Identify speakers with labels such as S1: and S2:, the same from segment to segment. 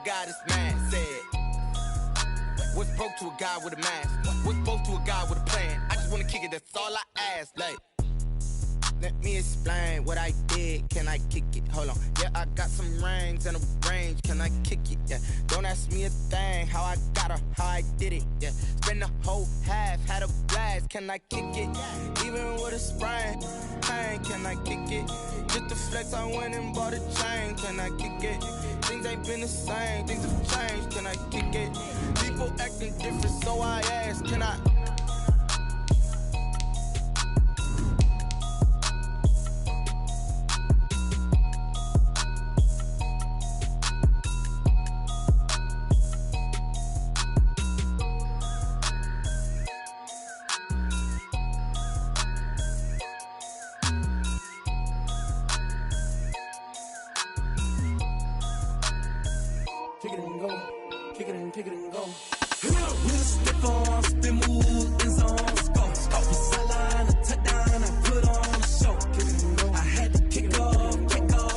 S1: guy that's mad, said, what's broke to a guy with a mask? What's broke to a guy with a plan? I just wanna kick it, that's all I ask. Like, let me explain what I did. Can I kick it? Hold on. Yeah, I got some rings and a range. Can I kick it? Yeah. Don't ask me a thing. How I got her, how I did it. Yeah. Spend the whole half, had a blast. Can I kick it? Even with a sprain. Pain, can I kick it? Just to flex, I went and bought a chain. Can I kick it? Things ain't been the same. Things have changed. Can I kick it? People acting different, so I ask. Can I?
S2: Kick it and go, kick it and go. With a stiff arm, spin move, in zone, scope. Off the sideline, a touchdown, I put on a show. Kick it and go. I had to kick off and go.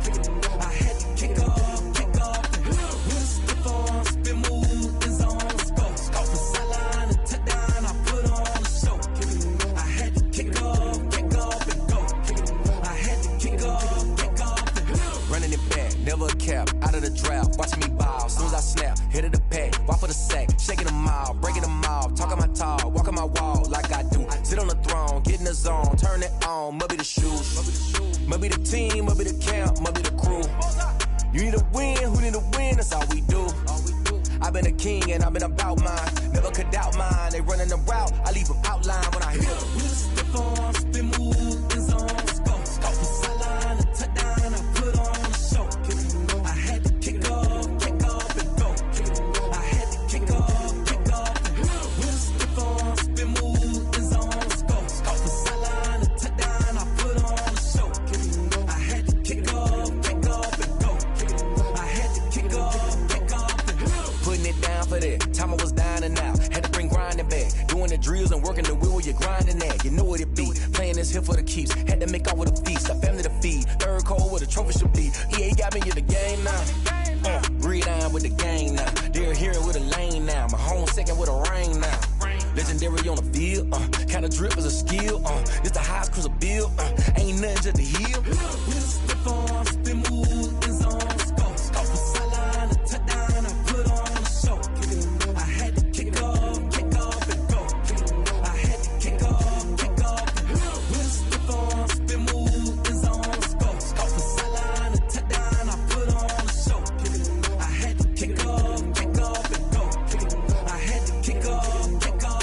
S2: Kick it and go. I had to kick off and go. With a stiff arm, spin move, in zone, scope. Off the sideline, a touchdown, I put on a show. Kick it and go. I had to kick off and go. Kick it and go. I had to kick off and go.
S3: Running it back, never a cap, out of the draft, watching me ball. Soon as I snap, hit of the pack, walk for the sack, shaking them all, breaking them all, talking my talk, walking my wall like I do. Sit on the throne, get in the zone, turn it on, must be the shoes, must be the team, must be the camp, must be the crew. You need a win, who need a win, that's all we do. I've been a king and I've been about mine, never could doubt mine. They running the route, I leave them outline when I hit them.
S2: With a stiff arm, spin move, in zone, scope. Off the sideline, a touchdown, I put on a show. Kick it and go. I had to kick off and go. Kick it and go. I had to kick off and go. With a stiff arm, spin move, in zone, scope. Off the sideline, a touchdown, I put on a show. Kick it and go. I had to kick off and go. Kick it and go. I had to kick off and go.
S3: Putting it down for that, time I was down and out, had to bring grinding back, doing the drills and working the wheel where you're grinding at, you know what it be, playing this here for the keeps, had to make off with a feast, a family to feed, third cold where the trophy should be, EA got me in the game now, breathe on with the game now, they're here with a lane now, my home second with a rain now, legendary on the field, kinda drip is a skill, this the highest cruiser bill, ain't nothing just to heal.
S2: With a stiff arm, spin move, in zone, scope. Off the sideline, a touchdown, I put on a show. Kick it and go. I had to kick off and go. Kick it and go. I had to kick off and go. With a stiff arm, spin move, in zone, scope. Off the sideline, a touchdown, I put on a show. Kick it and go. I had to kick off and go. Kick it and go. I had to kick off and go.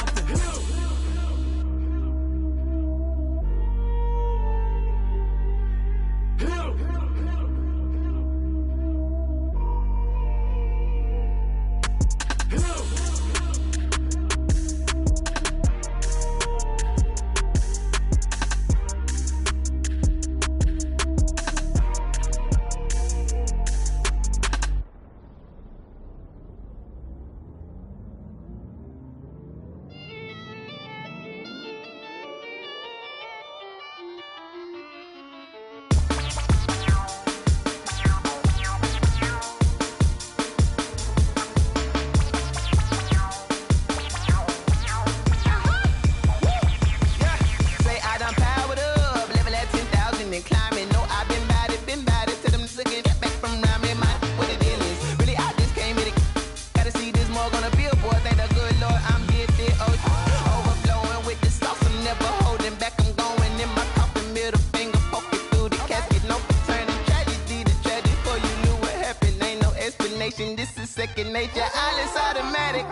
S4: This is second nature, all is automatic.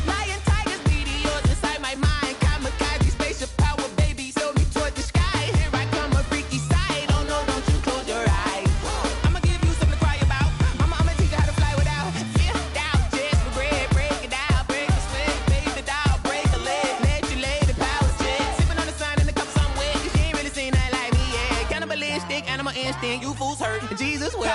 S4: Lion, tigers, meteors inside my mind. Kamikaze, spaceship power, baby. Show me toward the sky. bruise hurt, and Jesus will.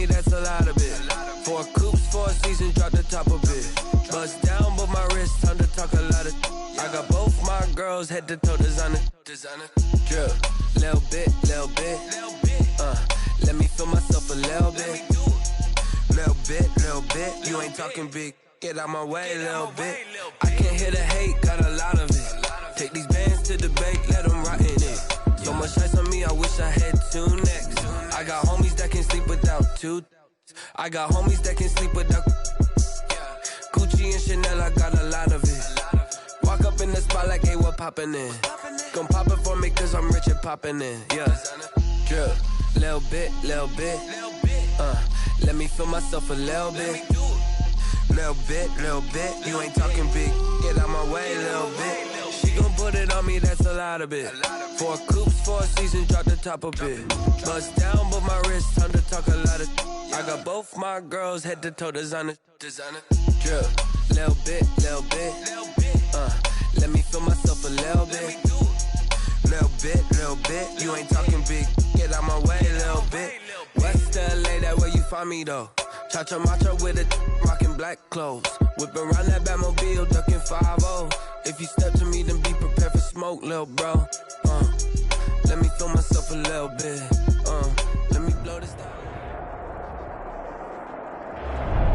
S3: That's a lot of it. 4 coops, 4 seasons, drop the top of it. Bust down, but my wrist, time to talk a lot of. I got both my girls head to toe designer. Drip, little bit. Let me feel myself a little bit. Little bit. You ain't talking big. Get out my way, little bit. I can't hear the hate, got a lot of it. Take these bands to debate, let them rot in it. So much ice on me, I wish I had 2 necks. I got homies that can sleep without 2. I got homies that can sleep without Gucci and Chanel, I got a lot of it. Walk up in the spot like, hey, what poppin' in? Gon' pop it for me cause I'm rich and poppin' in. Yeah, drip, little bit. Let me feel myself a little bit. Little bit. You ain't talking big. Get out my way, little bit. She gon' put it on me, that's a lot of it. 4 coops, 4 seasons, drop the top of it. Bust down, but my wrist, time to talk a lot of. I got both my girls head to toe designer. Drip, little bit. Let me feel myself a little bit. Little bit. You ain't talking big. Get out my way, little bit. West LA, that where you find me though. Cha-cha macha with a rockin' black clothes. Whip around that Batmobile, ducking 5-0. If you step to me, then be prepared for smoke, lil' bro. Let me feel myself a little bit. Let me blow this down.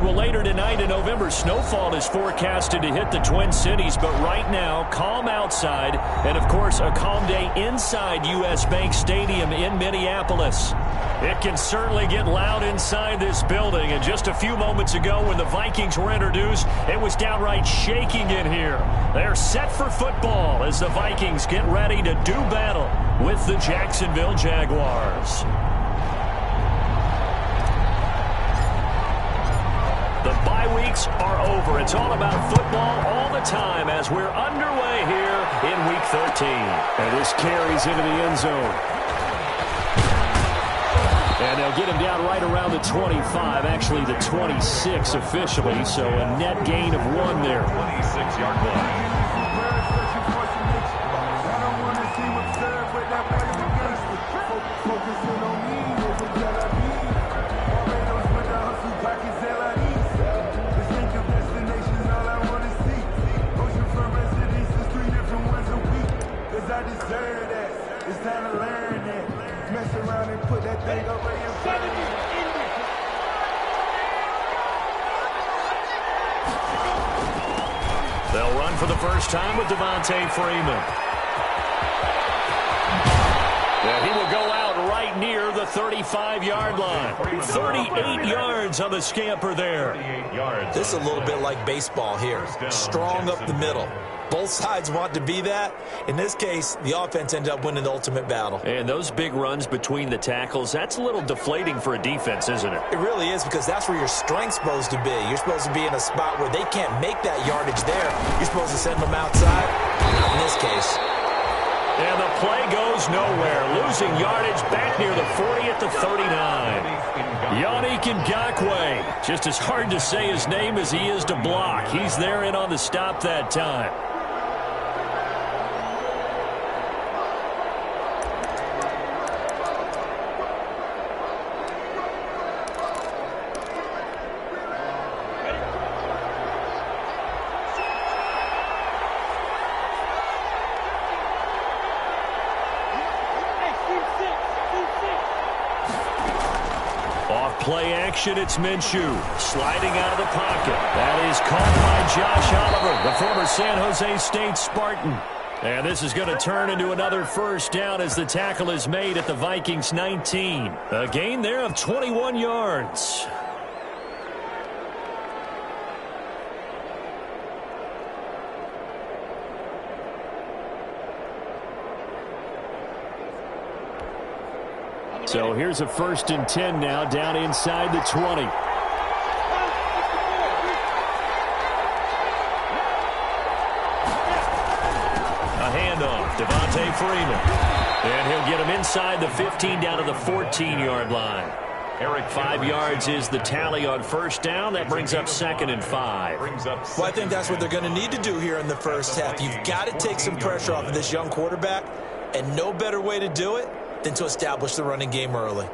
S5: Well, later tonight in November, snowfall is forecasted to hit the Twin Cities, but right now, calm outside, and of course, a calm day inside U.S. Bank Stadium in Minneapolis. It can certainly get loud inside this building, and just a few moments ago when the Vikings were introduced, it was downright shaking in here. They're set for football as the Vikings get ready to do battle with the Jacksonville Jaguars. The bye weeks are over. It's all about football all the time as we're underway here in Week 13.
S6: And this carries into the end zone. And they'll get him down right around the 25, actually the 26 officially, so a net gain of 1 there.
S7: 26-yard line.
S5: They'll run for the first time with Devontae Freeman. And he will go out right near the 35-yard line. 38 yards on the scamper there.
S8: This is a little bit like baseball here. Strong up the middle. Both sides want to be that. In this case, the offense ended up winning the ultimate battle.
S5: And those big runs between the tackles, that's a little deflating for a defense, isn't it?
S8: It really is, because that's where your strength's supposed to be. You're supposed to be in a spot where they can't make that yardage there. You're supposed to send them outside. Not in this case.
S5: And the play goes nowhere. Losing yardage back near the 40 at the 39. Yannick Ngakoue. Just as hard to say his name as he is to block. He's there in on the stop that time. Play action, it's Minshew. Sliding out of the pocket. That is caught by Josh Oliver, the former San Jose State Spartan. And this is going to turn into another first down as the tackle is made at the Vikings 19. A gain there of 21 yards. So here's a 1st and 10 now, down inside the 20. A handoff, Devontae Freeman. And he'll get him inside the 15 down to the 14-yard line. 5 yards is the tally on first down. That brings up 2nd and 5.
S8: Well, I think that's what they're going to need to do here in the first half. You've got to take some pressure off of this young quarterback, and no better way to do it than to establish the running game early.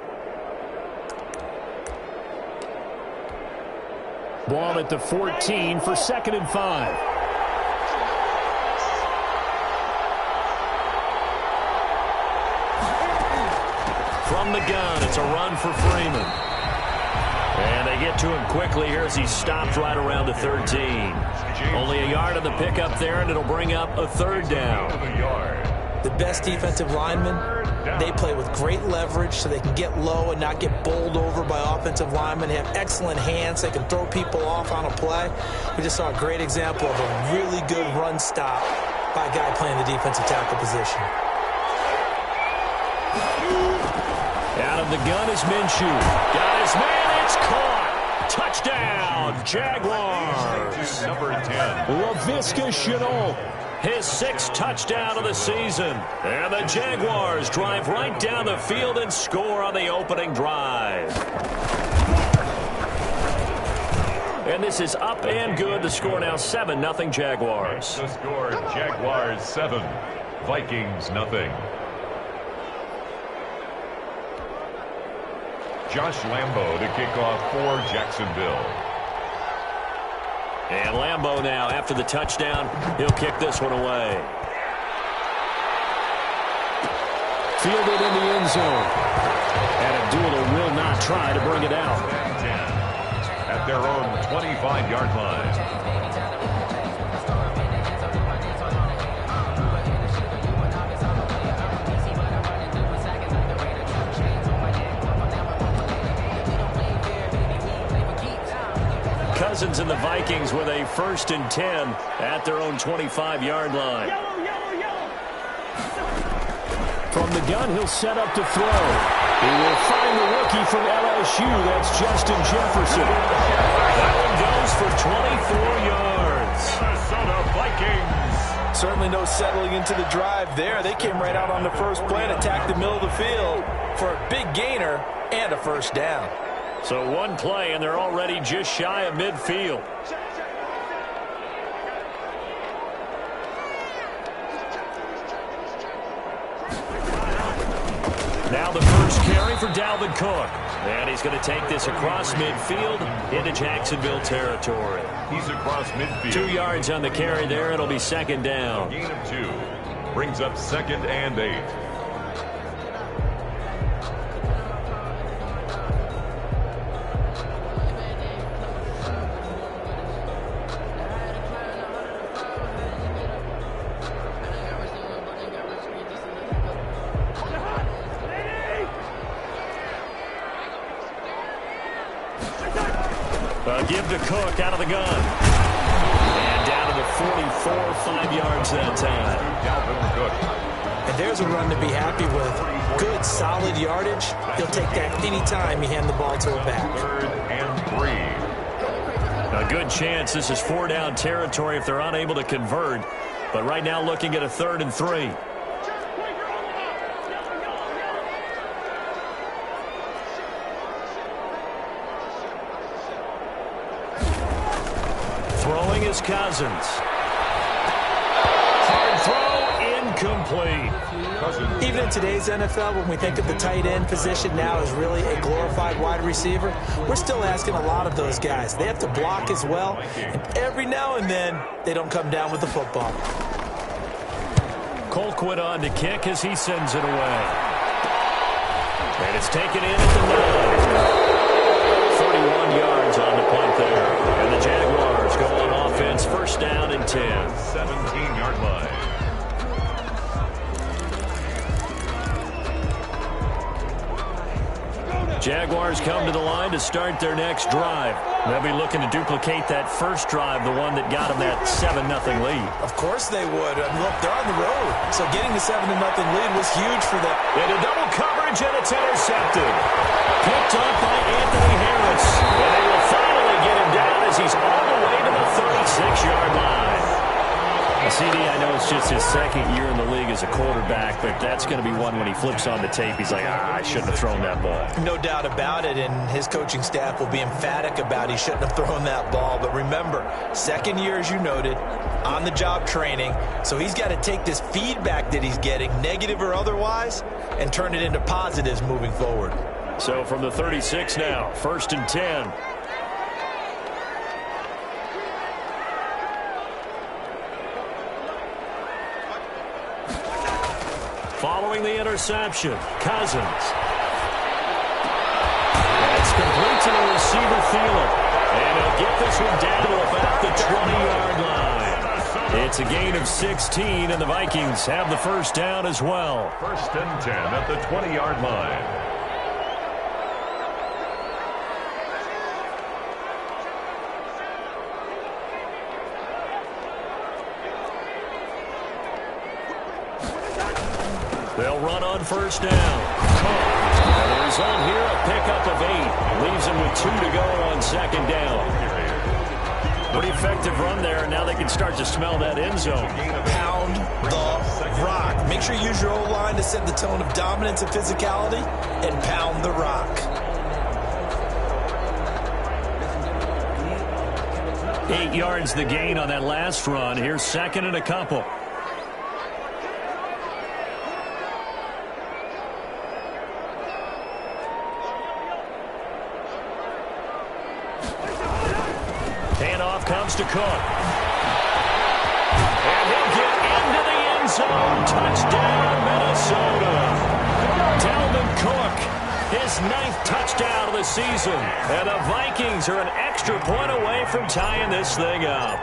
S5: Ball at the 14 for 2nd and 5. From the gun, it's a run for Freeman. And they get to him quickly here as he stopped right around the 13. Only a yard on the pickup there, and it'll bring up a 3rd down.
S8: The best defensive linemen, they play with great leverage so they can get low and not get bowled over by offensive linemen. They have excellent hands. They can throw people off on a play. We just saw a great example of a really good run stop by a guy playing the defensive tackle position.
S5: Out of the gun is Minshew. Got his man. It's caught. Touchdown, Jaguars.
S7: Number 10.
S5: Laviska Shenault. His 6th touchdown of the season. And the Jaguars drive right down the field and score on the opening drive. And this is up and good. The score now 7-0 Jaguars.
S7: The score, Jaguars 7, Vikings nothing. Josh Lambo to kick off for Jacksonville.
S5: And Lambo now, after the touchdown, he'll kick this one away. Fielded in the end zone. And Abdullah will not try to bring it out.
S7: 10 at their own 25-yard line.
S5: Cousins and the Vikings with a 1st and 10 at their own 25-yard line. From the gun, he'll set up to throw. He will find the rookie from LSU. That's Justin Jefferson. That one goes for 24 yards.
S7: Minnesota Vikings.
S8: Certainly no settling into the drive there. They came right out on the first play and attacked the middle of the field for a big gainer and a 1st down.
S5: So one play, and they're already just shy of midfield. Now the first carry for Dalvin Cook. And he's going to take this across midfield into Jacksonville territory.
S7: He's across midfield.
S5: 2 yards on the carry there. It'll be 2nd down.
S7: Gain of 2. Brings up 2nd and 8.
S5: Give to Cook out of the gun. And down to the 44, 5 yards that time.
S7: Dalvin Cook.
S8: And there's a run to be happy with. Good, solid yardage. He'll take that anytime you hand the ball to a back.
S7: 3rd and 3.
S5: A good chance this is 4-down territory if they're unable to convert. But right now looking at a 3rd and 3. throwing is Cousins. Hard throw, incomplete.
S8: Even in today's NFL, when we think of the tight end position now as really a glorified wide receiver, we're still asking a lot of those guys. They have to block as well, and every now and then, they don't come down with the football.
S5: Colquitt on to kick as he sends it away. And it's taken in at the 9. 41 yards on the punt there. And the Jaguars go on offense, first down and 10.
S7: 17-yard line.
S5: Jaguars come to the line to start their next drive. They'll be looking to duplicate that first drive, the one that got them that 7-0 lead.
S8: Of course they would. I mean, look, they're on the road. So getting the 7-0 lead was huge for them.
S5: Into double coverage, and it's intercepted. Picked up by Anthony Harris. And they will finally get him down as he's all the way to the 36-yard line. CD, I know it's just his second year in the league as a quarterback, but that's going to be one when he flips on the tape. He's like, I shouldn't have thrown that ball.
S8: No doubt about it, and his coaching staff will be emphatic about he shouldn't have thrown that ball. But remember, second year, as you noted, on-the-job training, so he's got to take this feedback that he's getting, negative or otherwise, and turn it into positives moving forward.
S5: So from the 36 now, first and 10. Following the interception, Cousins. That's complete to the receiver, Thielen. And he'll get this one down to about the 20-yard line. It's a gain of 16, and the Vikings have the first down as well.
S7: First and 10 at the 20-yard line.
S5: They'll run on first down. And the result here, a pickup of 8. Leaves them with 2 to go on second down. Pretty effective run there, and now they can start to smell that end zone.
S8: Pound the rock. Make sure you use your O-line to set the tone of dominance and physicality, and pound the rock.
S5: 8 yards the gain on that last run. Here's second and a couple. Handoff comes to Cook. And he'll get into the end zone. Touchdown, Minnesota. Dalvin Cook, his 9th touchdown of the season. And the Vikings are an extra point away from tying this thing up.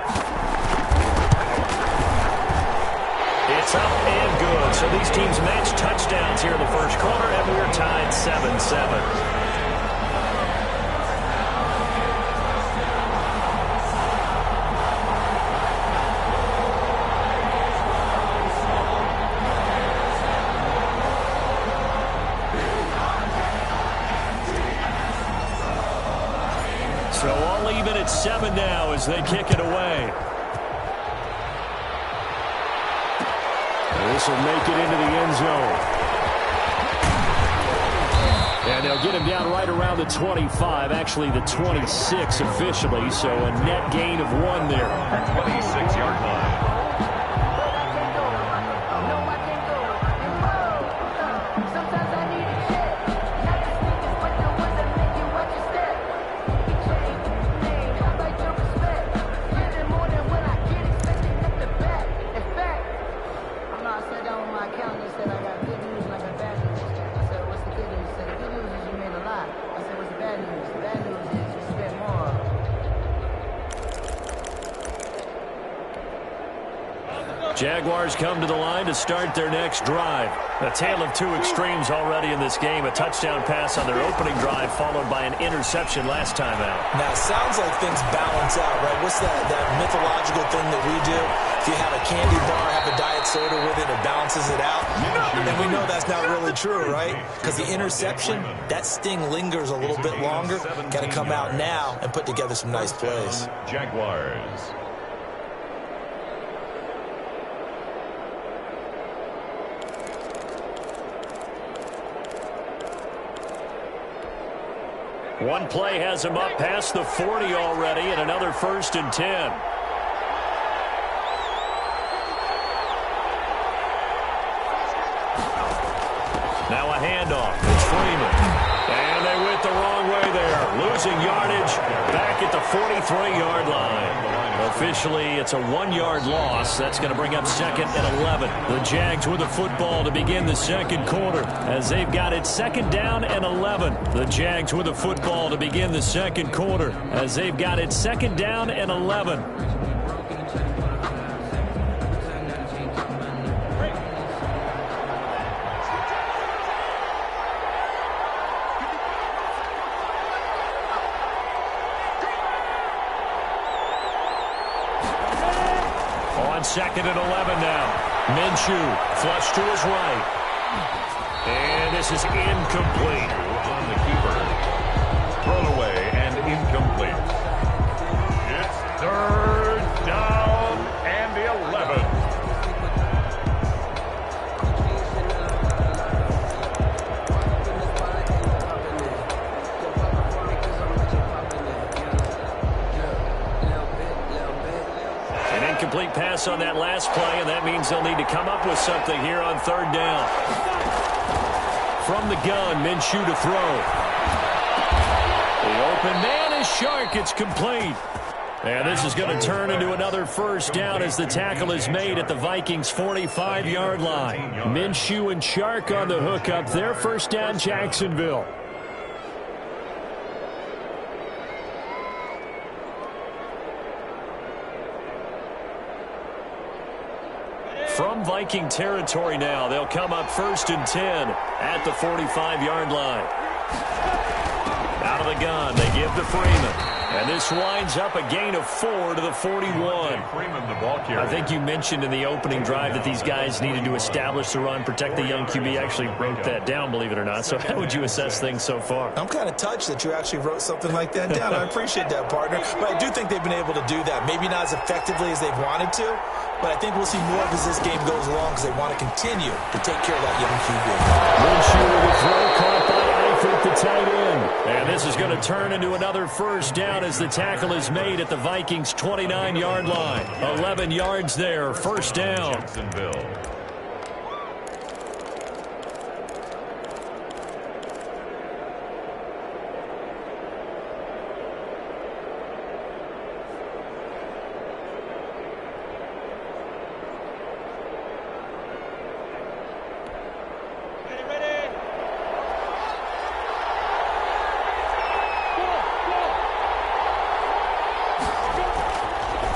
S5: It's up and good. So these teams match touchdowns here in the first quarter, and we're tied 7-7. So all even at 7 now as they kick it away. This will make it into the end zone. And they'll get him down right around the 25, actually the 26 officially, so a net gain of 1 there.
S7: 26-yard line.
S5: Jaguars come to the line to start their next drive. A tale of 2 extremes already in this game. A touchdown pass on their opening drive followed by an interception last time out.
S8: Now, it sounds like things balance out, right? What's that mythological thing that we do? If you have a candy bar, have a diet soda with it, it balances it out. And we know that's not really true, right? Because the interception, that sting lingers a little bit longer. Got to come out now and put together some nice plays.
S7: Jaguars.
S5: One play has him up past the 40 already, and another first and 10. Now a handoff. It's Freeman. And they went the wrong way there. Losing yardage back at the 43-yard line. Officially, it's a 1-yard loss. That's going to bring up 2nd and 11. The Jags with the football to begin the second quarter as they've got it 2nd down and 11. The Jags with the football to begin the second quarter as they've got it 2nd down and 11. On 2nd and 11 now. Minshew flush to his right. And this is incomplete.
S7: On the keeper. Thrown away and incomplete. It's 3rd down and 11.
S5: Incomplete pass on that last play, and that means they'll need to come up with something here on 3rd down. From the gun, Minshew to throw. The open man is Shark. It's complete. And this is going to turn into another 1st down as the tackle is made at the Vikings' 45-yard line. Minshew and Shark on the hook up there. 1st down, Jacksonville. From Viking territory now, they'll come up 1st and 10 at the 45-yard line. Out of the gun, they give to Freeman. And this winds up a gain of 4 to the 41.
S7: Freeman, the ball carrier.
S5: I think you mentioned in the opening drive that these guys needed to establish the run, protect the young QB. Actually wrote that down, believe it or not. So how would you assess things so far?
S8: I'm kind of touched that you actually wrote something like that down. I appreciate that, partner. But I do think they've been able to do that. Maybe not as effectively as they've wanted to, but I think we'll see more as this game goes along because they want to continue to take care of that young QB.
S5: Minshew with a throw caught by Eifert, the tight end. And this is going to turn into another 1st down as the tackle is made at the Vikings' 29-yard line. 11 yards there, 1st down.
S7: Jacksonville.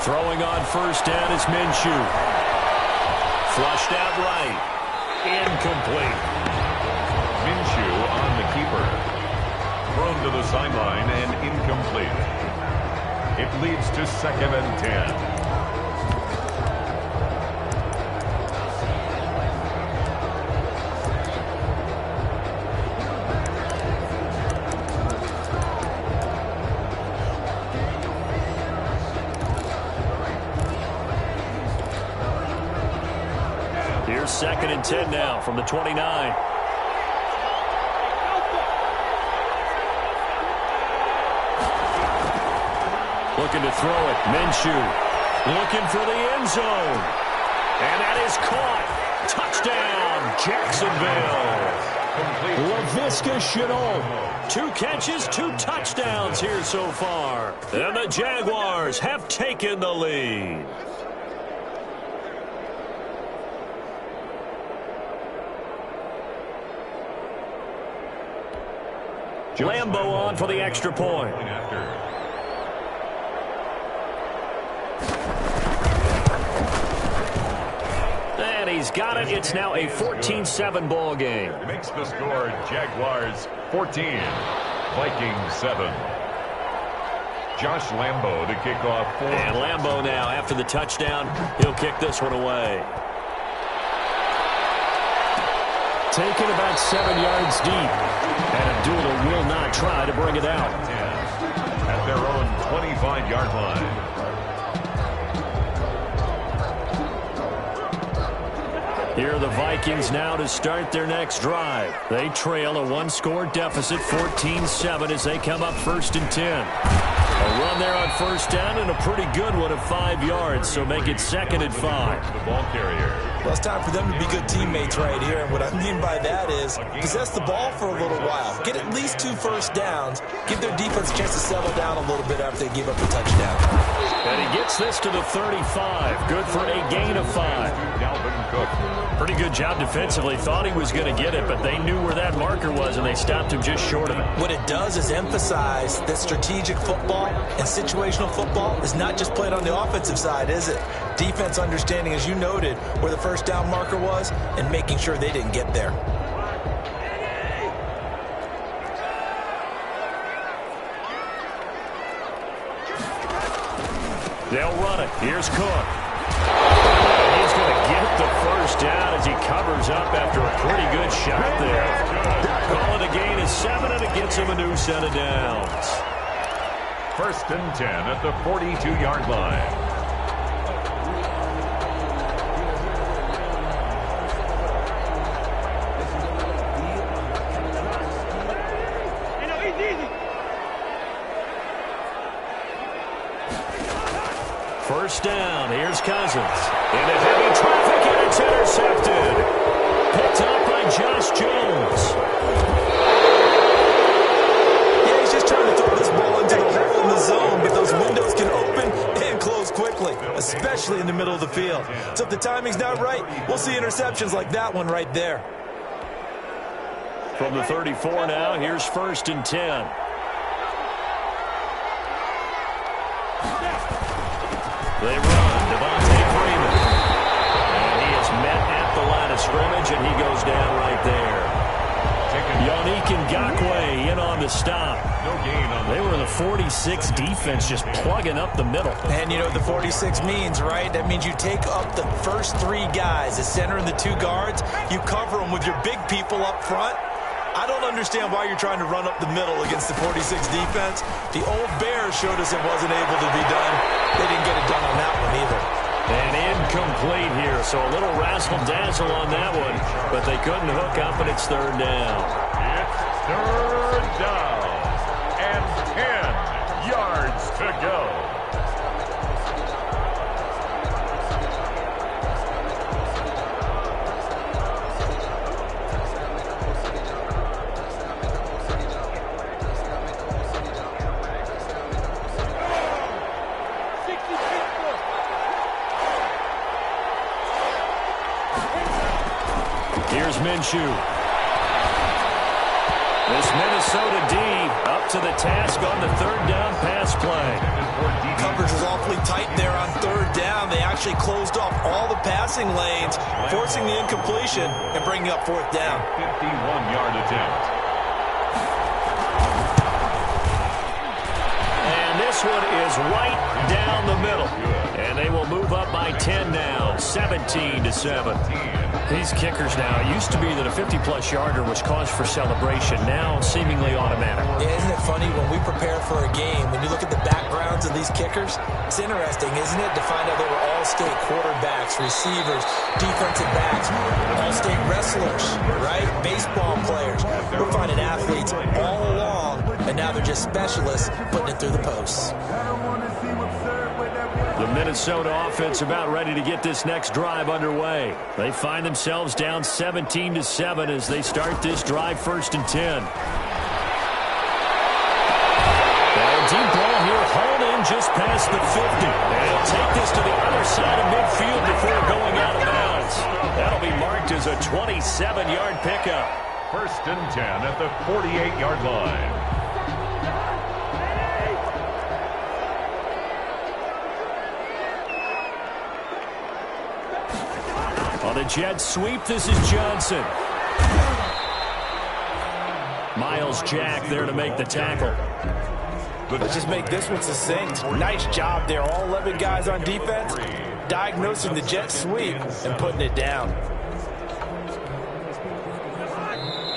S5: Throwing on 1st down is Minshew. Flushed out right. Incomplete.
S7: Minshew on the keeper. Thrown to the sideline and incomplete. It leads to 2nd and 10.
S5: Here's 2nd and 10 now from the 29. Looking to throw it. Minshew looking for the end zone. And that is caught. Touchdown, Jacksonville. Laviska Shenault. 2 catches, 2 touchdowns here so far. And the Jaguars have taken the lead. Lambo on for the extra point. And he's got it. It's now a 14-7 ball game.
S7: Makes the score Jaguars 14, Vikings 7. Josh Lambo to kick off 4.
S5: And Lambo now, after the touchdown, he'll kick this one away. Taken about 7 yards deep. And Abdullah will not try to bring it out.
S7: At their own 25-yard line.
S5: Here are the Vikings now to start their next drive. They trail a 1-score deficit, 14-7, as they come up 1st and 10. A run there on first down and a pretty good one of 5 yards, so make it 2nd and 5.
S7: The ball carrier.
S8: Well, it's time for them to be good teammates right here. And what I mean by that is possess the ball for a little while. Get at least 2 first downs. Give their defense a chance to settle down a little bit after they give up a touchdown.
S5: And he gets this to the 35. Good for a gain of 5.
S7: Dalvin Cook.
S5: Pretty good job defensively. Thought he was going to get it, but they knew where that marker was, and they stopped him just short of it.
S8: What it does is emphasize that strategic football and situational football is not just played on the offensive side, is it? Defense understanding, as you noted, where the first down marker was and making sure they didn't get there.
S5: They'll run it. Here's Cook. He's going to get the first down as he covers up after a pretty good shot there. Call it a gain of 7, and it gets him a new set of downs.
S7: 1st and 10 at the 42-yard line.
S5: First down. Here's Cousins. Into heavy traffic, and it's intercepted. Picked up by Josh Jones.
S8: Yeah, he's just trying to throw this ball into the hole in the zone, but those windows can open and close quickly, especially in the middle of the field. So if the timing's not right, we'll see interceptions like that one right there.
S5: From the 34 now, here's 1st and 10. They run. Devontae Freeman. And he is met at the line of scrimmage, and he goes down right there. Yannick Ngakoue in on the stop.
S7: No gain on
S5: They were in the 46 defense, just plugging up the middle.
S8: And you know what the 46 means, right? That means you take up the first 3 guys, the center and the 2 guards. You cover them with your big people up front. I don't understand why you're trying to run up the middle against the 46 defense. The old Bears showed us it wasn't able to be done. They didn't get it done on that one either.
S5: And incomplete here, so a little razzle-dazzle on that one, but they couldn't hook up, and it's 3rd down.
S7: It's 3rd down and 10 yards to go.
S5: Here's Minshew. This Minnesota D up to the task on the 3rd down pass play.
S8: Coverage was awfully tight there on 3rd down. They actually closed off all the passing lanes, forcing the incompletion and bringing up 4th down.
S7: 51-yard attempt.
S5: And this one is right down the middle. And they will move up by 10 now, 17-7. These kickers now, it used to be that a 50-plus yarder was cause for celebration, now seemingly automatic.
S8: Yeah, isn't it funny when we prepare for a game, when you look at the backgrounds of these kickers, it's interesting, isn't it, to find out they were all-state quarterbacks, receivers, defensive backs, all-state wrestlers, right? Baseball players. We're finding athletes all along, and now they're just specialists putting it through the posts.
S5: The Minnesota offense about ready to get this next drive underway. They find themselves down 17-7 as they start this drive, 1st and 10. And deep ball here, hauled in just past the 50. And he'll take this to the other side of midfield before going out of bounds. That'll be marked as a 27-yard pickup.
S7: 1st and 10 at the 48-yard line.
S5: On the jet sweep, this is Johnson. Miles Jack there to make the tackle.
S8: Let's just make this one succinct. Nice job there. All 11 guys on defense diagnosing the jet sweep and putting it down.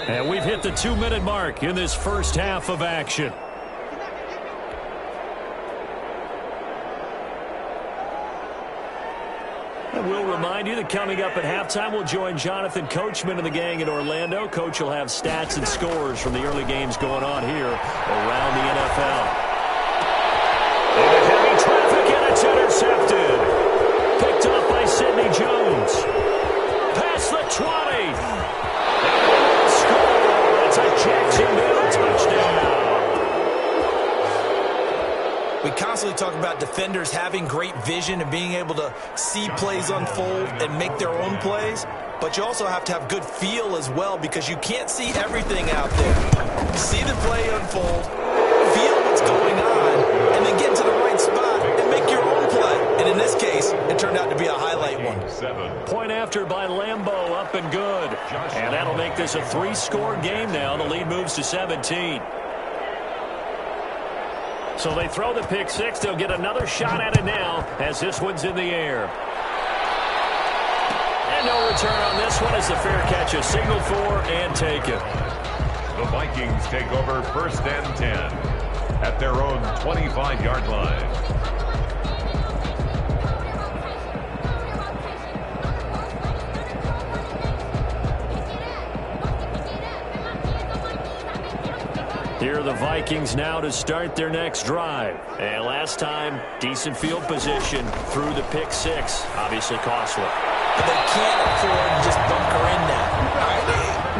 S5: And we've hit the 2-minute mark in this first half of action. And we'll remind you that coming up at halftime, we'll join Jonathan Coachman and the gang in Orlando. Coach will have stats and scores from the early games going on here around the NFL. underneath. Score! It's a Jacksonville touchdown.
S8: We constantly talk about defenders having great vision and being able to see plays unfold and make their own plays. But you also have to have good feel as well, because you can't see everything out there. See the play unfold, feel what's going on, and then get to the right spot and make your own play. And in this case, it turned out to be a highlight one.
S5: Point after by Lambeau, up and good. And that'll make this a 3-score game now. The lead moves to 17. So they throw the pick six. They'll get another shot at it now as this one's in the air. And no return on this one as the fair catch is signaled for and taken.
S7: The Vikings take over 1st and 10 at their own 25-yard line.
S5: Here are the Vikings now to start their next drive. And last time, decent field position through the pick six. Obviously costly.
S8: But they can't afford to just bunker in now. All right,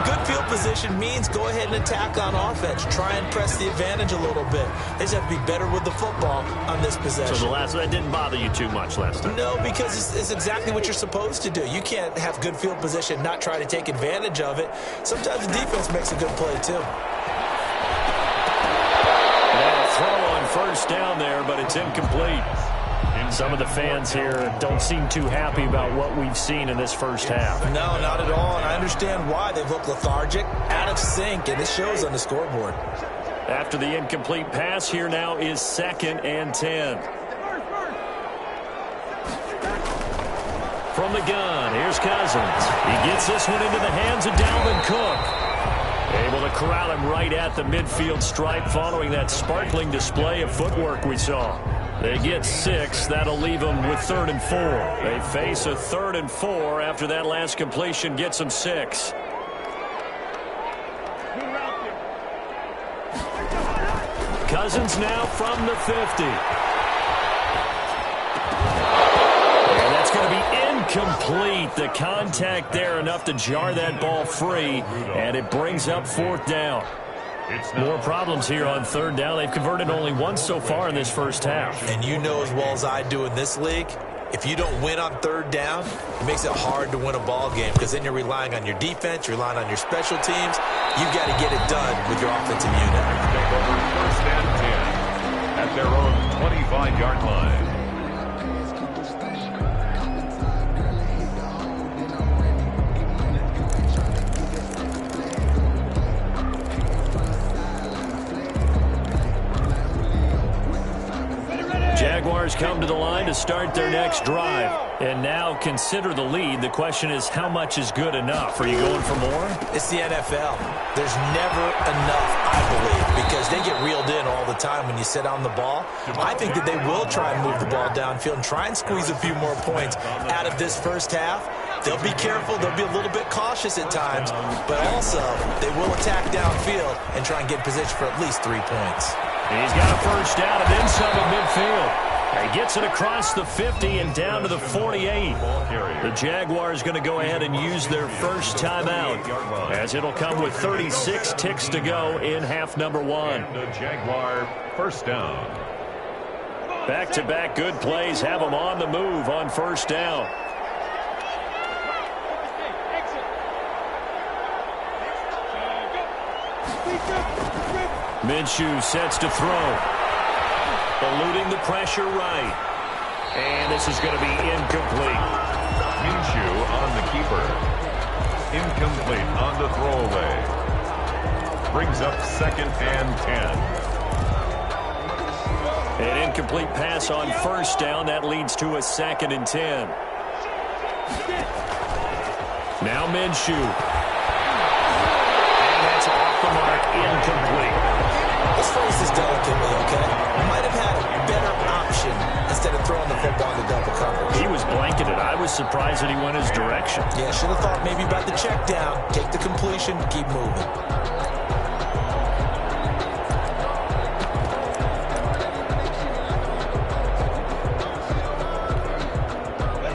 S8: good field position means go ahead and attack on offense. Try and press the advantage a little bit. They just have to be better with the football on this possession.
S5: So that didn't bother you too much last time?
S8: No, because it's exactly what you're supposed to do. You can't have good field position, not try to take advantage of it. Sometimes the defense makes a good play too.
S5: Throw on 1st down there, but it's incomplete. Some of the fans here don't seem too happy about what we've seen in this first half.
S8: No, not at all, and I understand why. They've looked lethargic, out of sync, and it shows on the scoreboard.
S5: After the incomplete pass, here now is 2nd and 10. From the gun, here's Cousins. He gets this one into the hands of Dalvin Cook. Able to corral him right at the midfield stripe following that sparkling display of footwork we saw. They get 6. That'll leave them with 3rd and 4. They face a 3rd and 4 after that last completion gets them 6. Cousins now from the 50. And that's going to be incomplete. The contact there enough to jar that ball free, and it brings up 4th down. More problems here on 3rd down. They've converted only once so far in this first half.
S8: And you know as well as I do in this league, if you don't win on 3rd down, it makes it hard to win a ball game, because then you're relying on your defense, you're relying on your special teams. You've got to get it done with your offensive unit.
S7: Take over 1st and 10 at their own 25-yard line.
S5: Jaguars come to the line to start their next drive. And now consider the lead. The question is, how much is good enough? Are you going for more?
S8: It's the NFL. There's never enough, I believe, because they get reeled in all the time when you sit on the ball. I think that they will try and move the ball downfield and try and squeeze a few more points out of this first half. They'll be careful. They'll be a little bit cautious at times, but also they will attack downfield and try and get in position for at least 3 points.
S5: He's got a 1st down and then some at midfield. He gets it across the 50 and down to the 48. The Jaguars going to go ahead and use their first timeout, as it'll come with 36 ticks to go in half number 1.
S7: The Jaguar 1st down.
S5: Back-to-back good plays have them on the move on 1st down. Minshew sets to throw. Eluding the pressure right. And this is going to be incomplete.
S7: Minshew on the keeper. Incomplete on the throwaway. Brings up 2nd and 10.
S5: An incomplete pass on 1st down. That leads to a 2nd and 10. Now Minshew. And that's off the mark. Incomplete.
S8: Let's phrase this delicately, okay? You might have had a better option instead of throwing the football in the double coverage.
S5: He was blanketed. I was surprised that he went his direction.
S8: Yeah, should have thought maybe about the check down, take the completion, keep moving.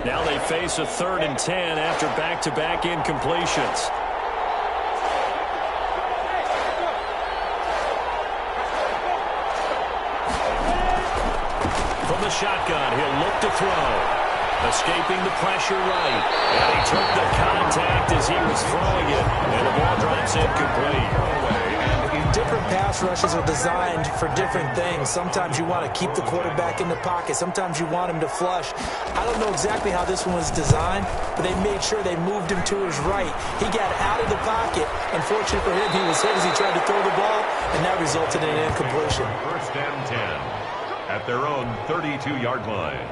S5: Now they face a 3rd and 10 after back-to-back incompletions. From the shotgun, he'll look to throw. Escaping the pressure right. And he took the contact as he was throwing it. And the ball drops incomplete.
S8: Different pass rushes are designed for different things. Sometimes you want to keep the quarterback in the pocket. Sometimes you want him to flush. I don't know exactly how this one was designed, but they made sure they moved him to his right. He got out of the pocket. Unfortunately for him, he was hit as he tried to throw the ball, and that resulted in an incompletion.
S7: 1st and 10 at their own 32-yard line.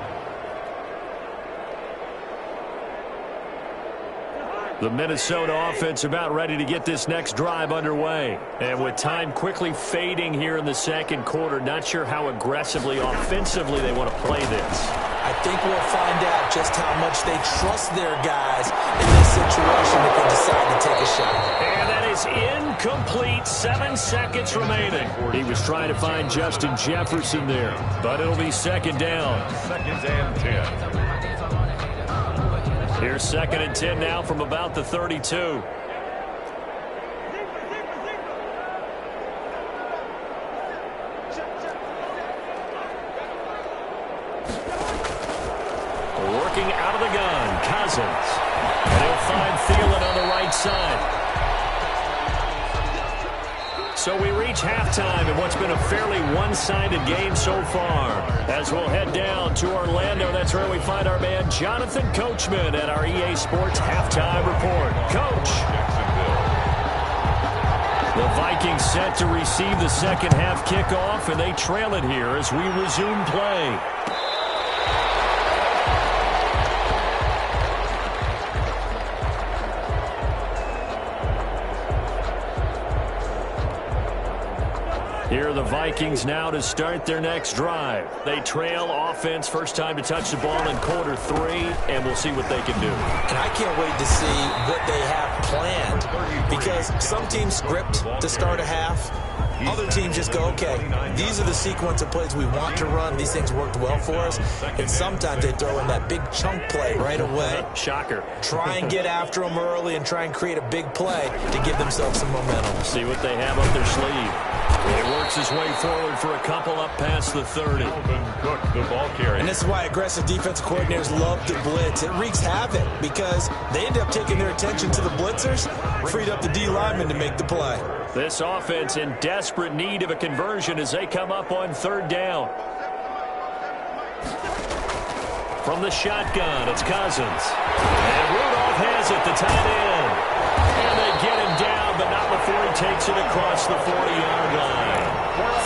S5: The Minnesota offense about ready to get this next drive underway. And with time quickly fading here in the second quarter, not sure how aggressively, offensively they want to play this.
S8: I think we'll find out just how much they trust their guys in this situation if they decide to take a shot.
S5: And that is incomplete. 7 seconds remaining. He was trying to find Justin Jefferson there, but it'll be 2nd down.
S7: 2nd and 10.
S5: Here's 2nd and 10 now from about the 32. Working out of the gun, Cousins. And he'll find Thielen on the right side. So we reach halftime in what's been a fairly one-sided game so far. As we'll head down to Orlando, that's where we find our man Jonathan Coachman at our EA Sports Halftime Report. Coach. The Vikings set to receive the second half kickoff, and they trail it here as we resume play. Here are the Vikings now to start their next drive. They trail offense, first time to touch the ball in quarter 3, and we'll see what they can do.
S8: And I can't wait to see what they have planned, because some teams script to start a half. Other teams just go, okay, these are the sequence of plays we want to run. These things worked well for us. And sometimes they throw in that big chunk play right away.
S5: Shocker.
S8: Try and get after them early and try and create a big play to give themselves some momentum.
S5: See what they have up their sleeve. He works his way forward for a couple up past the 30.
S7: Cook, the ball carrier.
S8: And this is why aggressive defensive coordinators love to blitz. It wreaks havoc because they end up taking their attention to the blitzers, freed up the D lineman to make the play.
S5: This offense in desperate need of a conversion as they come up on 3rd down. From the shotgun, it's Cousins. And Rudolph has it, the tight end. And they get him down, but not before he takes it across the 40-yard line.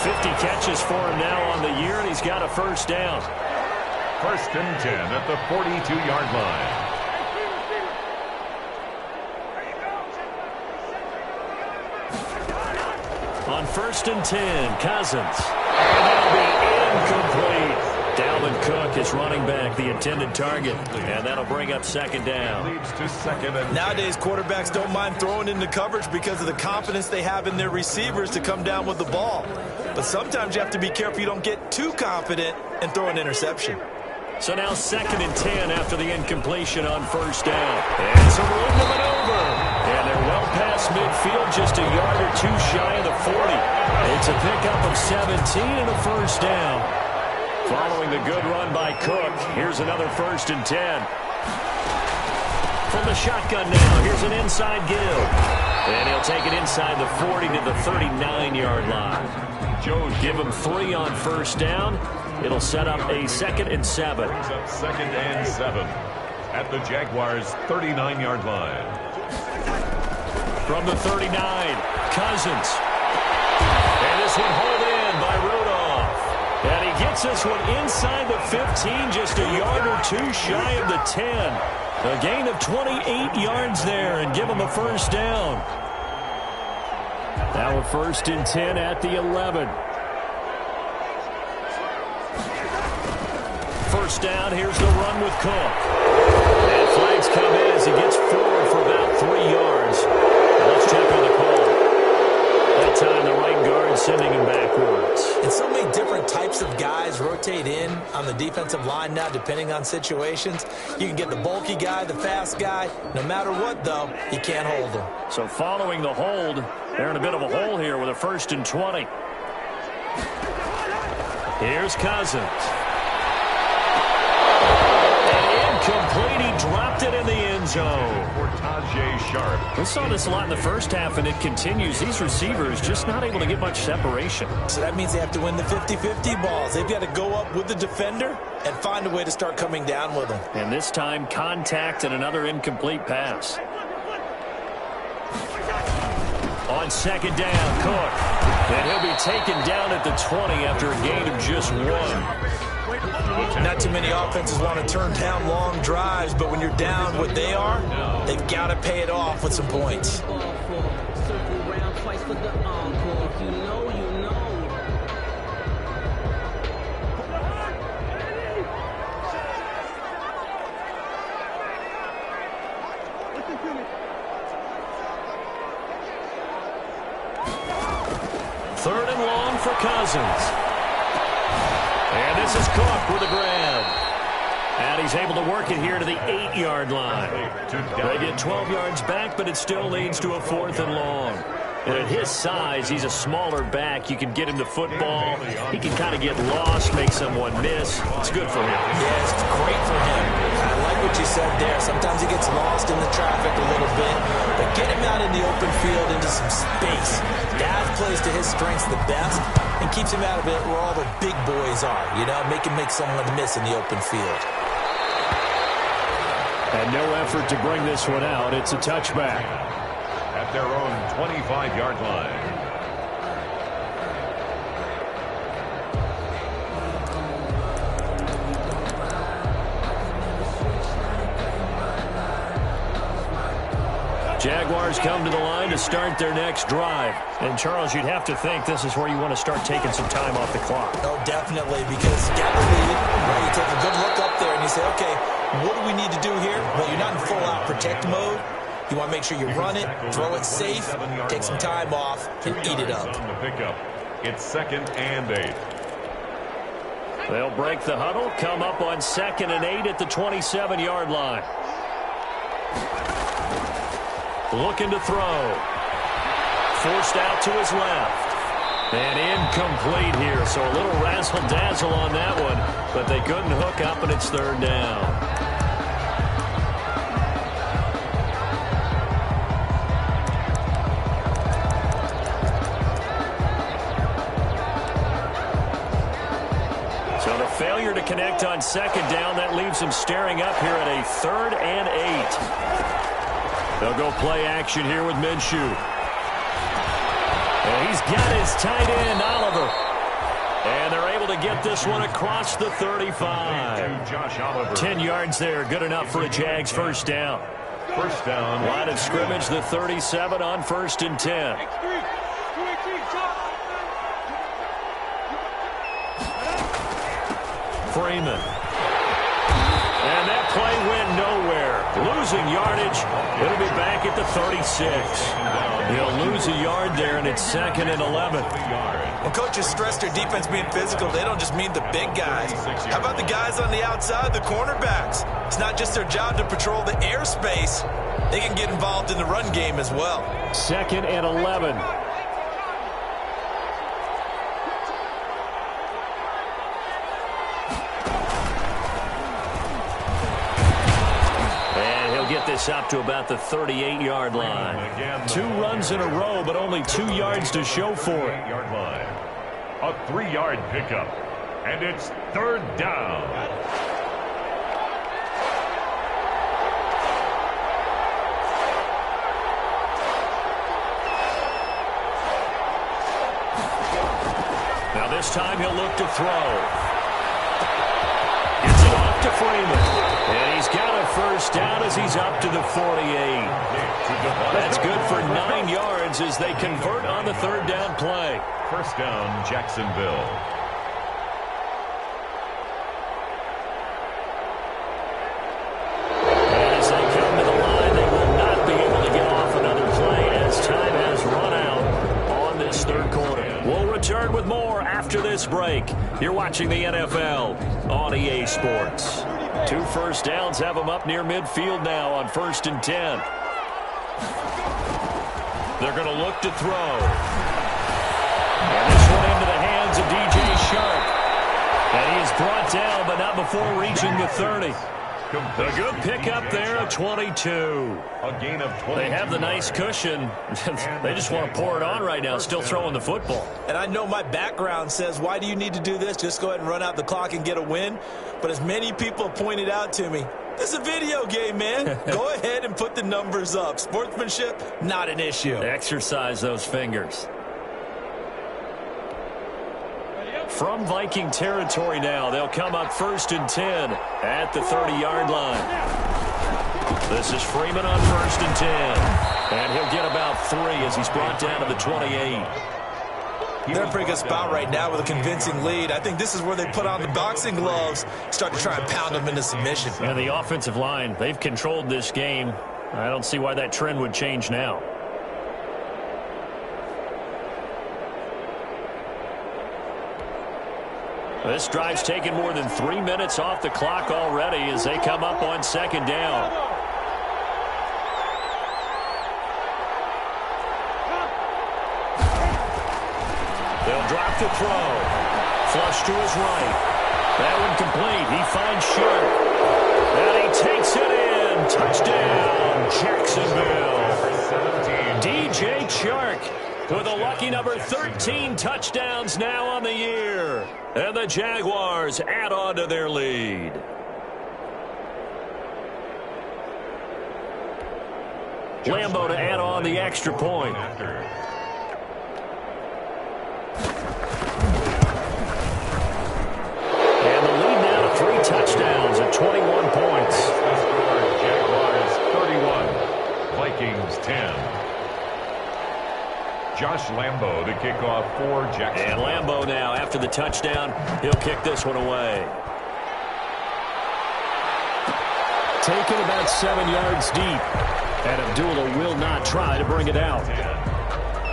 S5: 50 catches for him now on the year, and he's got a 1st down.
S7: 1st and 10 at the 42-yard line.
S5: On 1st and 10, Cousins. And that'll be incomplete. Dalvin Cook is running back, the intended target, and that'll bring up 2nd down.
S7: Leads to 2nd and 10.
S8: Nowadays, quarterbacks don't mind throwing into coverage because of the confidence they have in their receivers to come down with the ball. But sometimes you have to be careful you don't get too confident and throw an interception.
S5: So now 2nd and 10 after the incompletion on 1st down. And some room to maneuver. And they're well past midfield, just a yard or 2 shy of the 40. It's a pickup of 17 and a 1st down. Following the good run by Cook, here's another 1st and 10. From the shotgun now, here's an inside give. And he'll take it inside the 40 to the 39-yard line. Joe give him 3 on 1st down. It'll set up a 2nd and 7.
S7: 2nd and 7 at the Jaguars' 39-yard line.
S5: From the 39, Cousins. And this one hauled in by Rudolph. And he gets this one inside the 15, just a yard or 2 shy of the 10. A gain of 28 yards there and give him a 1st down. Now a 1st and 10 at the 11. 1st down, here's the run with Cook. And flags come in as he gets forward for about 3 yards. Let's check on the call. That time the right guard sending him backwards.
S8: And so many different types of guys rotate in on the defensive line. line now, depending on situations. You can get the bulky guy, the fast guy. No matter what, though, you can't hold him.
S5: So following the hold, they're in a bit of a hole here with a 1st and 20. Here's Cousins. And incomplete. He dropped it in the end zone.
S7: For Tajay Sharp.
S5: We saw this a lot in the first half, and it continues. These receivers just not able to get much separation.
S8: So that means they have to win the 50-50 balls. They've got to go up with the defender and find a way to start coming down with them.
S5: And this time, contact and another incomplete pass. On 2nd down, Cook. And he'll be taken down at the 20 after a gain of just 1.
S8: Not too many offenses want to turn down long drives, but when you're down what they are, they've got to pay it off with some points.
S5: Third and long for Cousins. And this is Cook with a grab. And he's able to work it here to the 8-yard line. They get 12 yards back, but it still leads to a 4th and long. And at his size, he's a smaller back. You can get him to football. He can kind of get lost, make someone miss. It's good for him.
S8: Yeah, it's great for him. I like what you said there. Sometimes he gets lost in the traffic a little bit. But get him out in the open field into some space. That plays to his strengths the best and keeps him out of it where all the big boys are. You know, make someone miss in the open field.
S5: And no effort to bring this one out. It's a touchback.
S7: At their own 25-yard line.
S5: Jaguars come to the line to start their next drive. And, Charles, you'd have to think this is where you want to start taking some time off the clock.
S8: Oh, definitely, because you got the lead. Right? You take a good look up there and you say, okay, what do we need to do here? Well, you're not in full-out protect mode. You want to make sure you run it, throw it safe, take some time off, and eat it up.
S7: On the pickup. It's 2nd and 8.
S5: They'll break the huddle, come up on 2nd and 8 at the 27-yard line. Looking to throw. Forced out to his left. And incomplete here, so a little razzle-dazzle on that one, but they couldn't hook up, and it's 3rd down. Failure to connect on 2nd down. That leaves him staring up here at a 3rd and 8. They'll go play action here with Minshew. And he's got his tight end, Oliver. And they're able to get this one across the 35.
S7: Josh Oliver.
S5: 10 yards there. Good enough for a Jags 1st down.
S7: 1st down.
S5: Line of scrimmage, the 37 on 1st and 10. Freeman. And that play went nowhere. Losing yardage. It'll be back at the 36. He'll lose a yard there, and it's 2nd and 11.
S8: When coaches stress their defense being physical, they don't just mean the big guys. How about the guys on the outside, the cornerbacks? It's not just their job to patrol the airspace. They can get involved in the run game as well.
S5: 2nd and 11. Get this up to about the 38-yard line. 2 runs in a row, but only 2 yards to show for it.
S7: 8-yard line. A 3-yard pickup. And it's 3rd down.
S5: Now this time he'll look to throw. Gets it off to Freeman. And he's got a 1st down as he's up to the 48. That's good for 9 yards as they convert on the 3rd down play.
S7: 1st down, Jacksonville.
S5: As they come to the line, they will not be able to get off another play as time has run out on this 3rd quarter. We'll return with more after this break. You're watching the NFL. on EA Sports. 2 first downs have them up near midfield now on 1st and 10. They're going to look to throw. And this one into the hands of DJ Shark. And he is brought down, but not before reaching the 30. A good pickup there at 22.
S7: A gain of 22.
S5: They have the nice cushion. They just want to pour it on right now, still throwing the football.
S8: And I know my background says, why do you need to do this? Just go ahead and run out the clock and get a win. But as many people have pointed out to me, this is a video game, man. Go ahead and put the numbers up. Sportsmanship, not an issue.
S5: Exercise those fingers. From Viking territory now, they'll come up 1st and 10 at the 30-yard line. This is Freeman on 1st and 10. And he'll get about 3 as he's brought down to the 28.
S8: They're in a pretty good spot right now with a convincing lead. I think this is where they put on the boxing gloves, start to try and pound them into submission.
S5: And the offensive line, they've controlled this game. I don't see why that trend would change now. This drive's taken more than 3 minutes off the clock already as they come up on 2nd down. They'll drop the throw. Flush to his right. That one complete. He finds Sharp. And he takes it in. Touchdown, Jacksonville. DJ Chark with a lucky number 13 touchdowns now on the year. And the Jaguars add on to their lead. Lambo to add on the extra point. And the lead now to 3 touchdowns at 21 points.
S7: Jaguars 31, Vikings 10. Josh Lambo to kick off for Jackson.
S5: And Lambo now, after the touchdown, he'll kick this one away. Taken about 7 yards deep. And Abdullah will not try to bring it out.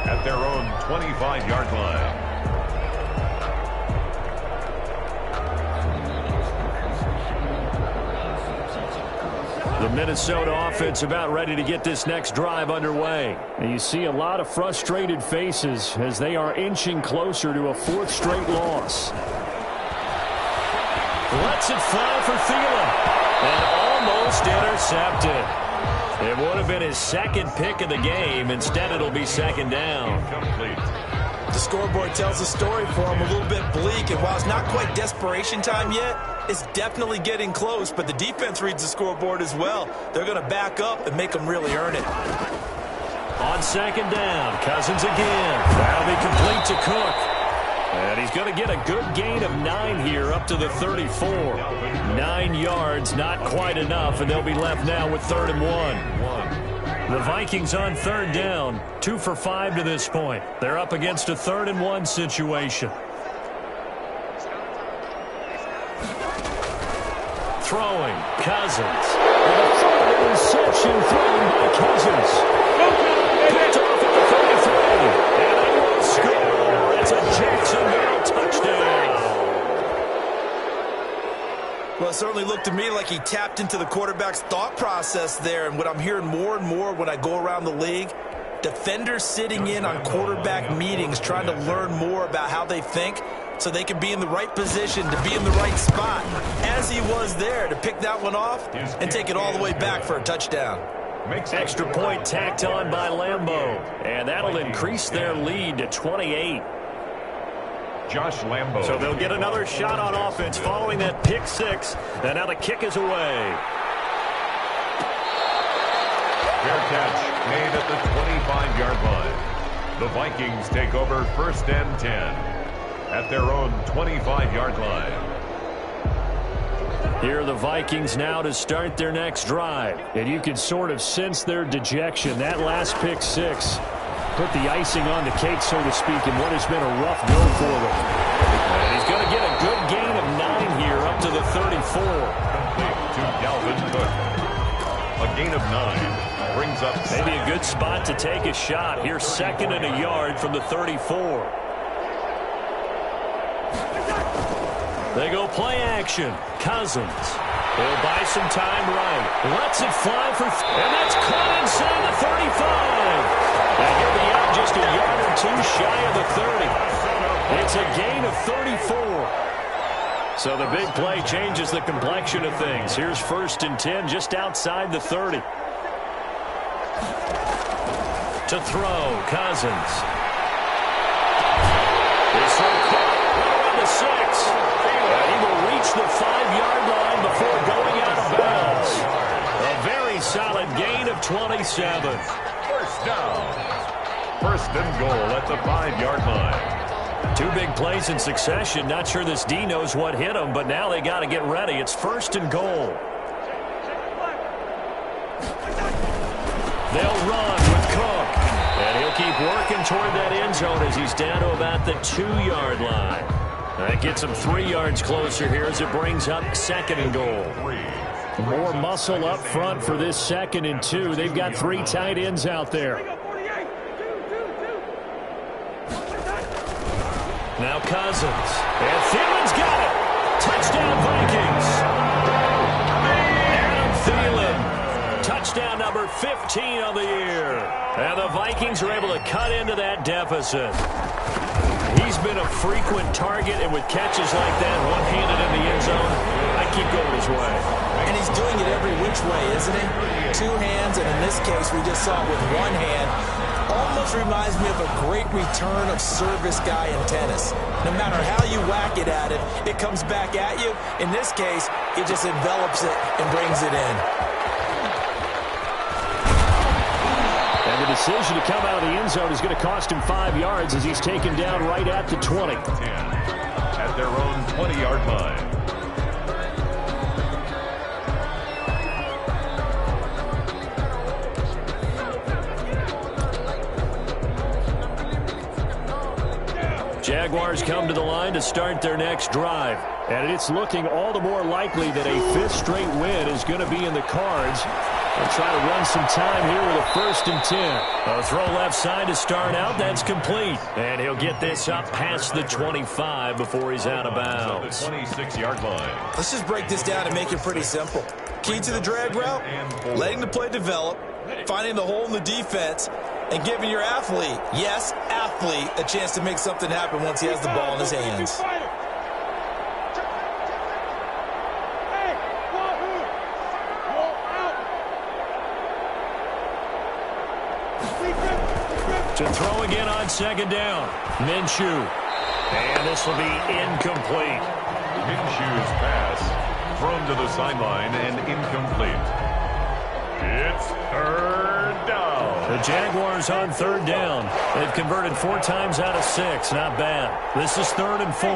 S7: At their own 25-yard line.
S5: The Minnesota offense about ready to get this next drive underway. And you see a lot of frustrated faces as they are inching closer to a 4th straight loss. Lets it fly for Thielen. And almost intercepted. It would have been his 2nd pick of the game. Instead, it'll be 2nd down.
S8: The scoreboard tells a story for him, a little bit bleak, and while it's not quite desperation time yet, it's definitely getting close, but the defense reads the scoreboard as well. They're going to back up and make them really earn it.
S5: On 2nd down, Cousins again. That'll be complete to Cook. And he's going to get a good gain of 9 here up to the 34. 9 yards, not quite enough, and they'll be left now with 3rd and 1. The Vikings on 3rd down, 2 for 5 to this point. They're up against a 3rd and 1 situation. Throwing, Cousins. And a third interception thrown by Cousins. Picked off at the 33. And they will score. It's a Jacksonville touchdown.
S8: Well, it certainly looked to me like he tapped into the quarterback's thought process there. And what I'm hearing more and more when I go around the league, defenders sitting in on quarterback meetings trying to learn more about how they think so they can be in the right position to be in the right spot, as he was there to pick that one off and take it all the way back for a touchdown.
S5: Extra point tacked on by Lambo, and that'll increase their lead to 28.
S7: Josh Lambo.
S5: So they'll get another shot on offense following that pick 6, and now the kick is away.
S7: Fair catch made at the 25-yard line. The Vikings take over 1st and 10 at their own 25-yard line.
S5: Here are the Vikings now to start their next drive. And you can sort of sense their dejection. That last pick 6 put the icing on the cake, so to speak, in what has been a rough go for them. And he's going to get a good gain of 9 here up to the 34.
S7: Complete to Dalvin Cook. A gain of 9 brings up
S5: maybe a good spot to take a shot. Here 2nd and a yard from the 34. They go play action. Cousins. He'll buy some time right. Lets it fly for... And that's caught inside the 35. And he'll be out just a yard or two shy of the 30. It's a gain of 34. So the big play changes the complexion of things. Here's 1st and 10 just outside the 30. To throw, Cousins. This one caught right around the 6. And he will reach the 5-yard line before going out of bounds. A very solid gain of 27.
S7: First down. 1st and goal at the 5-yard line.
S5: 2 big plays in succession. Not sure this D knows what hit him, but now they got to get ready. It's 1st and goal. They'll run with Cook. And he'll keep working toward that end zone as he's down to about the 2-yard line. That gets him 3 yards closer here as it brings up 2nd and goal. More muscle up front for this 2nd and 2. They've got 3 tight ends out there. Now Cousins. And Thielen's got it. Touchdown Vikings. Adam Thielen. Touchdown number 15 on the year. And the Vikings are able to cut into that deficit. He's been a frequent target, and with catches like that, one-handed in the end zone, I keep going his way.
S8: And he's doing it every which way, isn't he? 2 hands, and in this case, we just saw it with 1 hand. Almost reminds me of a great return of service guy in tennis. No matter how you whack it at it, it comes back at you. In this case, it just envelops it and brings it in.
S5: And the decision to come out of the end zone is going to cost him 5 yards as he's taken down right at the 20.
S7: 10 at their own 20-yard line.
S5: Jaguars come to the line to start their next drive. And it's looking all the more likely that a 5th straight win is going to be in the cards. They'll try to run some time here with a 1st and 10. A throw left side to start out. That's complete. And he'll get this up past the 25 before he's out of bounds.
S7: The 26-yard line.
S8: Let's just break this down and make it pretty simple. Key to the drag route, letting the play develop, finding the hole in the defense, and giving your athlete, yes, athlete, a chance to make something happen once he has the ball in his hands.
S5: To throw again on 2nd down. Minshew. And this will be incomplete.
S7: Minshew's pass thrown to the sideline and incomplete. It's 3rd down.
S5: The Jaguars on 3rd down. They've converted 4 times out of 6. Not bad. This is 3rd and 4.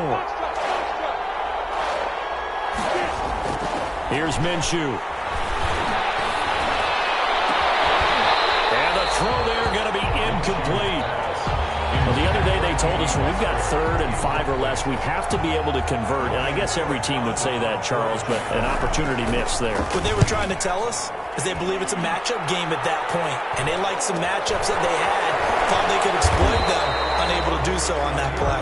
S5: Here's Minshew. And the throw there going to be incomplete. Well, the other day they told us when we've got 3rd and 5 or less, we have to be able to convert. And I guess every team would say that, Charles, but an opportunity missed there.
S8: What they were trying to tell us is they believe it's a matchup game at that point, and they liked some matchups that they had, thought they could exploit them, unable to do so on that play.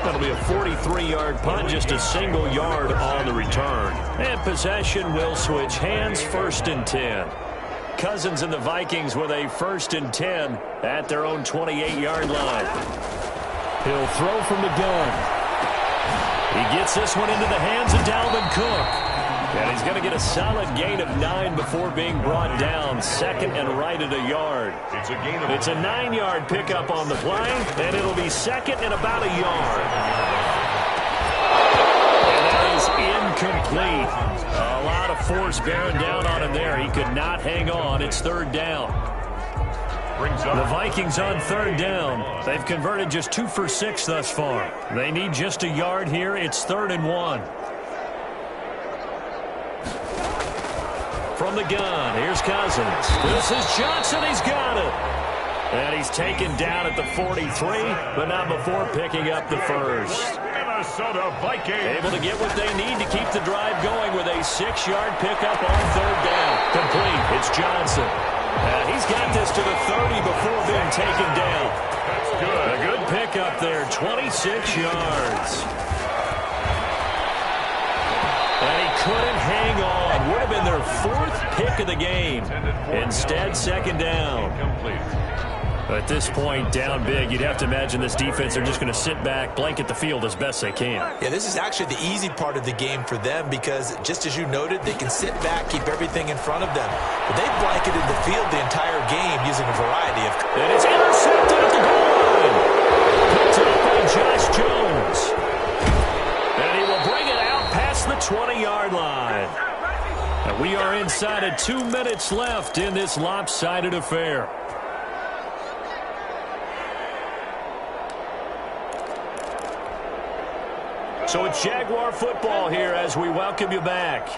S5: That'll be a 43-yard punt, just a single yard on the return. And possession will switch hands, 1st and 10. Cousins and the Vikings with a 1st and 10 at their own 28-yard line. He'll throw from the gun. He gets this one into the hands of Dalvin Cook. And he's going to get a solid gain of 9 before being brought down. 2nd and right at a yard. It's a 9-yard pickup on the play, and it'll be 2nd and about a yard. And that is incomplete. A lot of force bearing down on him there. He could not hang on. It's 3rd down. The Vikings on 3rd down. They've converted just 2 for 6 thus far. They need just a yard here. It's 3rd and 1. From the gun, here's Cousins. This is Johnson. He's got it. And he's taken down at the 43, but not before picking up the 1st.
S7: Minnesota Vikings
S5: able to get what they need to keep the drive going with a 6-yard pickup on 3rd down. Complete. It's Johnson. He's got this to the 30 before being taken down.
S7: That's good.
S5: A good pickup there, 26 yards. couldn't hang on. Would have been their 4th pick of the game. Instead, 2nd down. At this point, down big, you'd have to imagine this defense are just going to sit back, blanket the field as best they can.
S8: Yeah, this is actually the easy part of the game for them because, just as you noted, they can sit back, keep everything in front of them. But they've blanketed the field the entire game using a variety of...
S5: And it's intercepted at the goal line. Picked up by Josh Jones. And he will bring it out past the 20-yard line. And we are inside of 2 minutes left in this lopsided affair. So it's Jaguar football here as we welcome you back.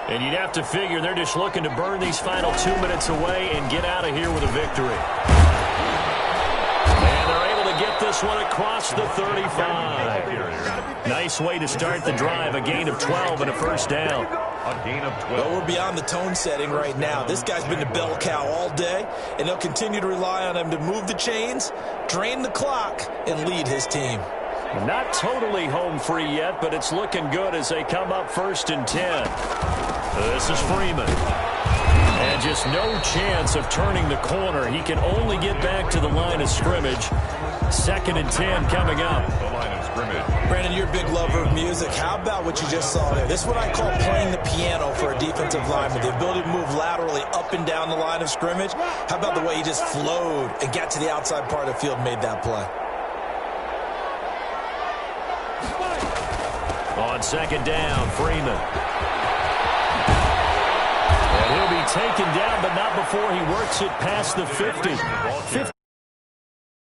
S5: And you'd have to figure they're just looking to burn these final 2 minutes away and get out of here with a victory. And they're able to get this one across the 35. Nice way to start the drive. A gain of 12 and a first down.
S7: A gain of 12.
S8: Well, we're beyond the tone setting right now. This guy's been the bell cow all day, and they'll continue to rely on him to move the chains, drain the clock, and lead his team.
S5: Not totally home free yet, but it's looking good as they come up 1st and 10. This is Freeman. And just no chance of turning the corner. He can only get back to the line of scrimmage. 2nd and 10 coming up.
S7: The line of scrimmage.
S8: Brandon, you're a big lover of music. How about what you just saw there? This is what I call playing the piano for a defensive lineman. The ability to move laterally up and down the line of scrimmage. How about the way he just flowed and got to the outside part of the field and made that play?
S5: On 2nd down, Freeman. And he'll be taken down, but not before he works it past the 50.